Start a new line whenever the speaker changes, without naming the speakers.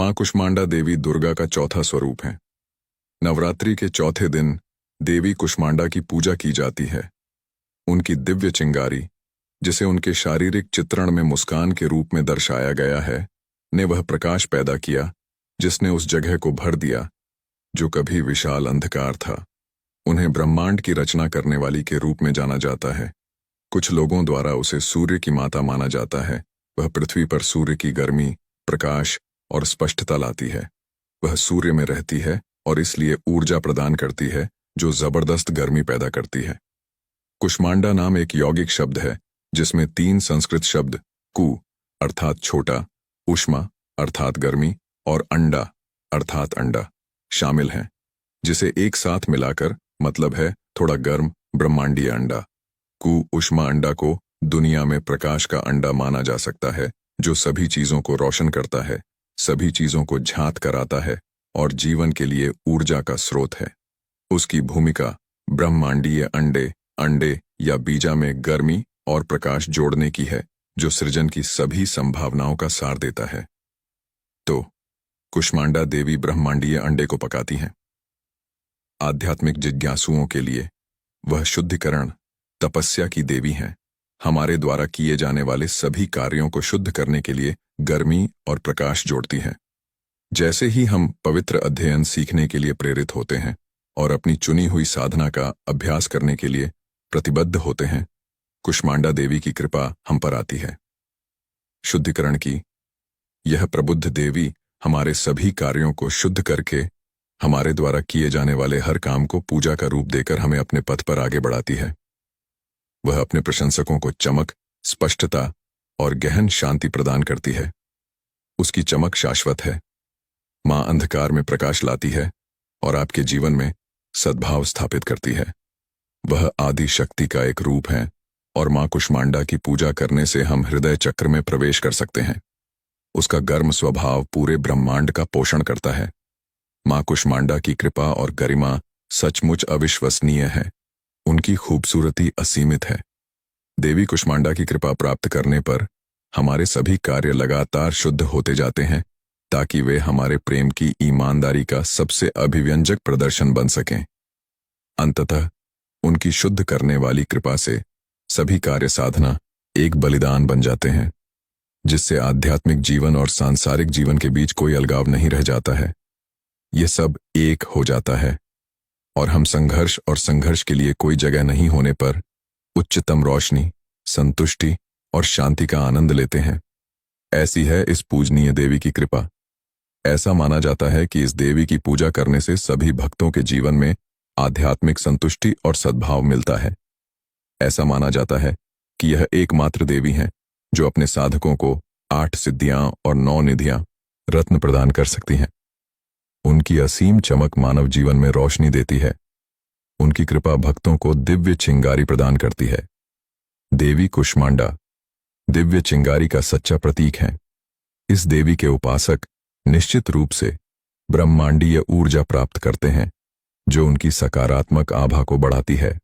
मां कुष्मांडा देवी दुर्गा का चौथा स्वरूप है। नवरात्रि के चौथे दिन देवी कुष्मांडा की पूजा की जाती है। उनकी दिव्य चिंगारी, जिसे उनके शारीरिक चित्रण में मुस्कान के रूप में दर्शाया गया है, ने वह प्रकाश पैदा किया जिसने उस जगह को भर दिया जो कभी विशाल अंधकार था। उन्हें ब्रह्मांड की रचना करने वाली के रूप में जाना जाता है। कुछ लोगों द्वारा उसे सूर्य की माता माना जाता है। वह पृथ्वी पर सूर्य की गर्मी, प्रकाश और स्पष्टता लाती है। वह सूर्य में रहती है और इसलिए ऊर्जा प्रदान करती है जो जबरदस्त गर्मी पैदा करती है। कुष्मांडा नाम एक यौगिक शब्द है जिसमें 3 संस्कृत शब्द कु अर्थात छोटा, उष्मा अर्थात गर्मी और अंडा अर्थात अंडा शामिल हैं, जिसे एक साथ मिलाकर मतलब है थोड़ा गर्म ब्रह्मांडीय अंडा। कु उष्मा अंडा को दुनिया में प्रकाश का अंडा माना जा सकता है जो सभी चीजों को रोशन करता है, सभी चीजों को झांत कराता है और जीवन के लिए ऊर्जा का स्रोत है। उसकी भूमिका ब्रह्मांडीय अंडे या बीजा में गर्मी और प्रकाश जोड़ने की है जो सृजन की सभी संभावनाओं का सार देता है। तो कुष्मांडा देवी ब्रह्मांडीय अंडे को पकाती हैं। आध्यात्मिक जिज्ञासुओं के लिए वह शुद्धिकरण, तपस्या की देवी हैं। हमारे द्वारा किए जाने वाले सभी कार्यों को शुद्ध करने के लिए गर्मी और प्रकाश जोड़ती है। जैसे ही हम पवित्र अध्ययन सीखने के लिए प्रेरित होते हैं और अपनी चुनी हुई साधना का अभ्यास करने के लिए प्रतिबद्ध होते हैं, कुष्मांडा देवी की कृपा हम पर आती है। शुद्धिकरण की यह प्रबुद्ध देवी हमारे सभी कार्यों को शुद्ध करके हमारे द्वारा किए जाने वाले हर काम को पूजा का रूप देकर हमें अपने पथ पर आगे बढ़ाती है। वह अपने प्रशंसकों को चमक, स्पष्टता और गहन शांति प्रदान करती है। उसकी चमक शाश्वत है। मां अंधकार में प्रकाश लाती है और आपके जीवन में सद्भाव स्थापित करती है। वह आदि शक्ति का एक रूप है और मां कुष्मांडा की पूजा करने से हम हृदय चक्र में प्रवेश कर सकते हैं। उसका गर्म स्वभाव पूरे ब्रह्मांड का पोषण करता है। मां कुष्मांडा की कृपा और गरिमा सचमुच अविश्वसनीय है। उनकी खूबसूरती असीमित है। देवी कुष्मांडा की कृपा प्राप्त करने पर हमारे सभी कार्य लगातार शुद्ध होते जाते हैं ताकि वे हमारे प्रेम की ईमानदारी का सबसे अभिव्यंजक प्रदर्शन बन सकें। अंततः उनकी शुद्ध करने वाली कृपा से सभी कार्य साधना एक बलिदान बन जाते हैं, जिससे आध्यात्मिक जीवन और सांसारिक जीवन के बीच कोई अलगाव नहीं रह जाता है। यह सब एक हो जाता है और हम संघर्ष के लिए कोई जगह नहीं होने पर उच्चतम रोशनी, संतुष्टि और शांति का आनंद लेते हैं। ऐसी है इस पूजनीय देवी की कृपा। ऐसा माना जाता है कि इस देवी की पूजा करने से सभी भक्तों के जीवन में आध्यात्मिक संतुष्टि और सद्भाव मिलता है। ऐसा माना जाता है कि यह एकमात्र देवी है जो अपने साधकों को 8 सिद्धियां और 9 निधियां रत्न प्रदान कर सकती हैं। उनकी असीम चमक मानव जीवन में रोशनी देती है। उनकी कृपा भक्तों को दिव्य चिंगारी प्रदान करती है। देवी कुष्मांडा दिव्य चिंगारी का सच्चा प्रतीक है। इस देवी के उपासक निश्चित रूप से ब्रह्मांडीय ऊर्जा प्राप्त करते हैं जो उनकी सकारात्मक आभा को बढ़ाती है।